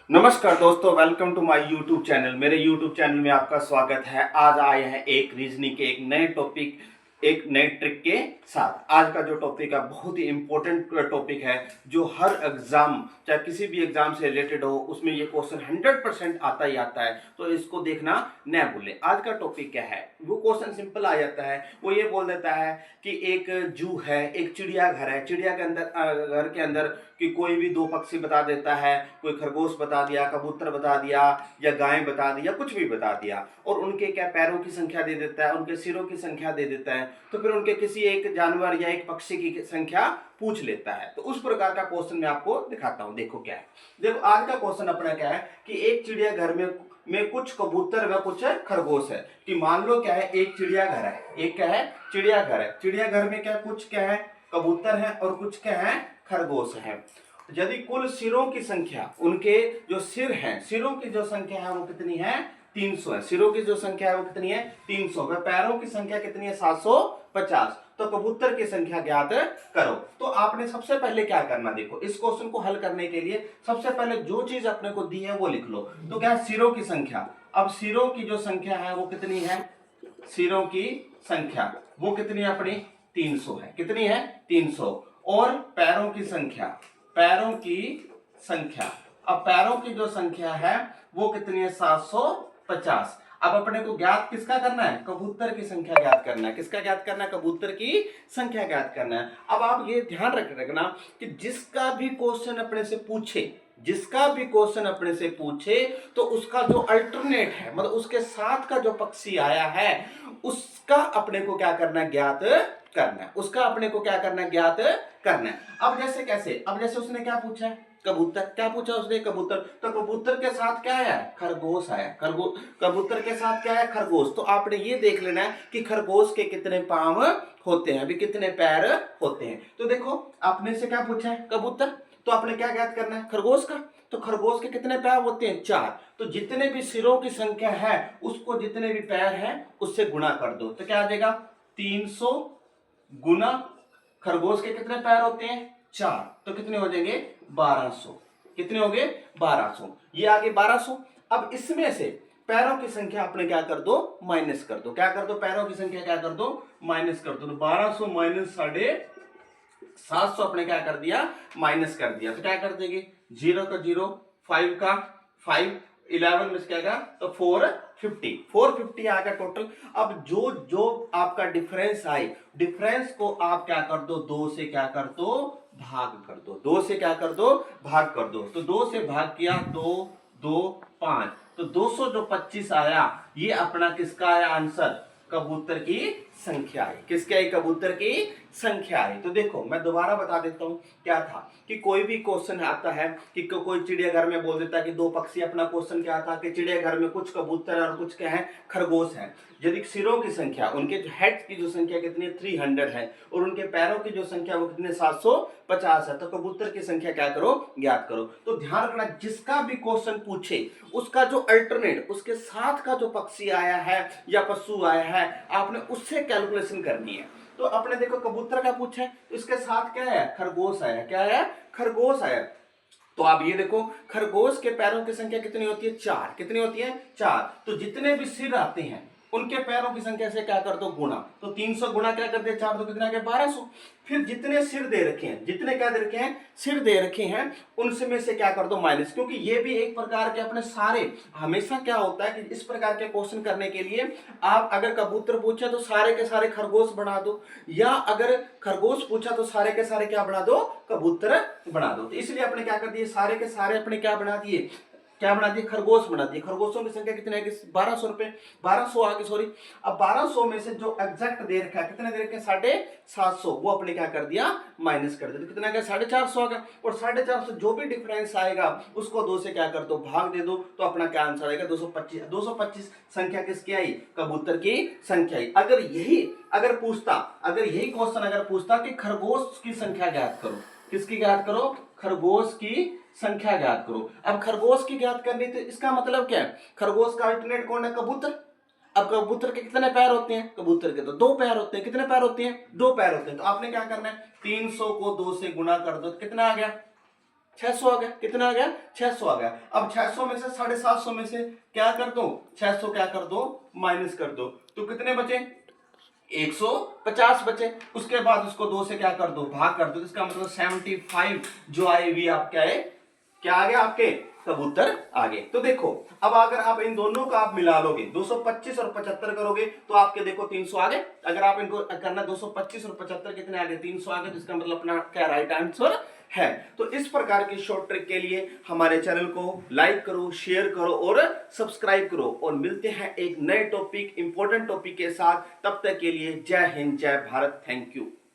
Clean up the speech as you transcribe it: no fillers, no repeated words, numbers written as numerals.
नमस्कार दोस्तों, welcome to my YouTube channel. मेरे यूट्यूब चैनल में आपका स्वागत है। आज आए हैं एक रीजनिंग के एक नए टॉपिक, एक नए ट्रिक के साथ। आज का जो टॉपिक है बहुत ही इंपॉर्टेंट टॉपिक है, जो हर एग्जाम, चाहे किसी भी एग्जाम से रिलेटेड हो, उसमें ये क्वेश्चन 100% आता ही आता है। तो इसको देखना न भूलें। आज का टॉपिक क्या है, वो क्वेश्चन सिंपल आ जाता है। वो ये बोल देता है कि एक जू है, एक चिड़ियाघर है। चिड़िया के अंदर, घर के अंदर कि कोई भी दो पक्षी बता देता है, कोई खरगोश बता दिया, कबूतर बता दिया, या गाय बता दिया, कुछ भी बता दिया, और उनके क्या पैरों की संख्या दे देता है, उनके सिरों की संख्या दे देता है। तो फिर उनके किसी एक जानवर या एक पक्षी की संख्या पूछ लेता है। तो उस प्रकार का क्वेश्चन मैं आपको दिखाता हूं। देखो क्या है। देखो आज का क्वेश्चन अपना क्या है कि एक चिड़ियाघर में कुछ कबूतर व कुछ खरगोश है। कि मान लो क्या है, एक चिड़ियाघर है, एक क्या है, चिड़ियाघर है। चिड़ियाघर में क्या कुछ क्या है, कबूतर है, और कुछ क्या है, खरगोश है। यदि कुल सिरों की संख्या, उनके जो सिर हैं, सिरों की जो संख्या है वो कितनी है, 300 है। सिरों की जो संख्या है वो कितनी है, 300। व पैरों की संख्या कितनी है, 750। तो कबूतर की संख्या ज्ञात करो। तो आपने सबसे पहले क्या करना, देखो इस क्वेश्चन को हल करने के लिए सबसे पहले जो चीज अपने को दी है वो लिख लो। तो क्या है, सिरों की संख्या। अब सिरों की जो संख्या है वो कितनी है, सिरों की संख्या वो कितनी है अपनी, 300 है। कितनी है, 300। और पैरों की संख्या, पैरों की संख्या, अब पैरों की जो संख्या है वो कितनी है, 750। अब अपने को ज्ञात किसका करना है, कबूतर की संख्या ज्ञात करना है। किसका ज्ञात करना है, कबूतर की संख्या ज्ञात करना है। अब आप ये ध्यान रखना कि जिसका भी क्वेश्चन अपने से पूछे, जिसका भी क्वेश्चन अपने से पूछे, तो उसका जो अल्टरनेट है, मतलब उसके साथ का जो पक्षी आया है, उसका अपने को क्या करना है, ज्ञात करना है। उसका अपने को क्या करना है, ज्ञात करना है। अब जैसे कैसे, अब जैसे उसने क्या पूछा है, कबूतर। क्या पूछा उसने, कबूतर। तो कबूतर के साथ क्या आया, खरगोश आया। कबूतर के साथ क्या है, खरगोश। तो आपने ये देख लेना है कि खरगोश के कितने पांव होते हैं, अभी कितने पैर होते हैं। तो देखो आपने से क्या पूछा है, कबूतर। तो आपने क्या ज्ञात करना है, खरगोश का। तो खरगोश के कितने पैर होते हैं, 4। तो जितने भी सिरों की संख्या है उसको जितने भी पैर हैं उससे गुणा कर दो। तो क्या आ जाएगा, 300 गुना खरगोश के कितने पैर होते हैं, 4। तो कितने हो जाएंगे, 1200। कितने हो गए, 1200। ये आगे 1200। अब इसमें से पैरों की संख्या अपने क्या कर दो, माइनस कर दो। क्या कर दो, पैरों की संख्या क्या कर दो, माइनस कर दो। तो 1200 माइनस 750 अपने क्या कर दिया, माइनस कर दिया। तो क्या कर देंगे, 0 का 0, 5 का 5, 11 में से क्या आएगा, तो 450 आ गया टोटल। अब जो जो आपका डिफरेंस आए, डिफरेंस को आप क्या कर दो, 2 से क्या कर दो, भाग कर दो। 2 से क्या कर दो, भाग कर दो। तो 2 से भाग किया, 2 2 5। तो 200 जो 25 आया, ये अपना किसका आया आंसर, कबूतर की संख्या है। किसके आई, कबूतर की संख्या है। तो देखो मैं दोबारा बता देता हूं क्या था, कि कोई भी क्वेश्चन आता है कि कोई चिड़ियाघर में बोल देता है कि दो पक्षी। अपना क्वेश्चन क्या था कि चिड़ियाघर में कुछ कबूतर और कुछ क्या है, खरगोश है। यदि सिरों की संख्या, उनके हेड की जो संख्या कितनी है, 300 है, और उनके पैरों की जो संख्या वो कितने, 750 है। तो कबूतर की संख्या क्या करो, ज्ञात करो। तो ध्यान रखना, जिसका भी क्वेश्चन पूछे उसका जो अल्टरनेट, उसके साथ का जो पक्षी आया है या पशु आया है, आपने उससे कैलकुलेशन करनी है। तो अपने देखो कबूतर का पूछा है, इसके साथ क्या है, खरगोश आया। क्या है, खरगोश आया। तो आप ये देखो, खरगोश के पैरों की संख्या कितनी होती है, 4। कितनी होती है, 4। तो जितने भी सिर आते हैं उनके पैरों की संख्या से क्या कर दो, गुणा। तो 300 गुणा क्या कर दिया, 4, तो कितना आ गया, 1200। फिर जितने सिर दे रखे हैं, जितने क्या दे रखे हैं, सिर दे रखे हैं, उनसे से क्या कर दो, माइनस। क्योंकि ये भी एक प्रकार के अपने सारे, हमेशा क्या होता है कि इस प्रकार के क्वेश्चन करने के लिए आप अगर कबूतर पूछा तो सारे के सारे खरगोश बना दो, या अगर खरगोश पूछा तो सारे के सारे क्या बना दो, कबूतर बना दो। तो इसलिए अपने क्या कर दिए, सारे के सारे अपने क्या बना दिए, क्या बना दिए, खरगोश बना दिए। खरगोशों की संख्या कितनी है, 1200 रुपए, 1200 आ गई, सॉरी। अब 1200 में से जो एग्जैक्ट दे रखा है, कितने दे रखे हैं, 750, वो अपने क्या कर दिया, माइनस कर दिया। तो कितना गया, 450 आ गया। और 450 जो भी डिफरेंस आएगा उसको 2 से क्या कर दो, भाग दे दो। तो अपना क्या आंसर आएगा, 225। 225 संख्या किसकी आई, कबूतर की संख्या आई। अगर यही क्वेश्चन अगर पूछता कि खरगोश की संख्या ज्ञात करो, किसकी ज्ञात करो, खरगोश की संख्या ज्ञात करो। अब खरगोश की ज्ञात करनी, तो इसका मतलब क्या है, खरगोश का अल्टरनेट कौन है, कबूतर। अब कबूतर के कितने पैर होते हैं, कबूतर के तो 2 पैर होते हैं। कितने पैर होते हैं, 2 पैर होते हैं। तो आपने क्या करना है, 300 को 2 से गुणा कर दो, तो कितना आ गया, 600 आ गया। कितना आ गया? 600 आ गया। अब 600 में से 750 में से क्या कर दो, 600 क्या कर दो, माइनस कर दो, तो कितने बचे? 150 बचे। उसके बाद उसको 2 से क्या कर दो, भाग कर दो। इसका मतलब 75 जो आएगी आपका है, क्या आ गया आपके, तब उत्तर आ गए। तो देखो अब अगर आप इन दोनों का आप मिला लोगे, 225 और 75 करोगे तो आपके देखो 300 आ गए। अगर आप इनको करना 225 और 75 कितने आ गए, 300 आ गए। तो इसका मतलब अपना क्या राइट आंसर है। तो इस प्रकार की शॉर्ट ट्रिक के लिए हमारे चैनल को लाइक करो, शेयर करो और सब्सक्राइब करो। और मिलते हैं एक नए टॉपिक, इंपॉर्टेंट टॉपिक के साथ। तब तक के लिए जय हिंद, जय भारत, थैंक यू।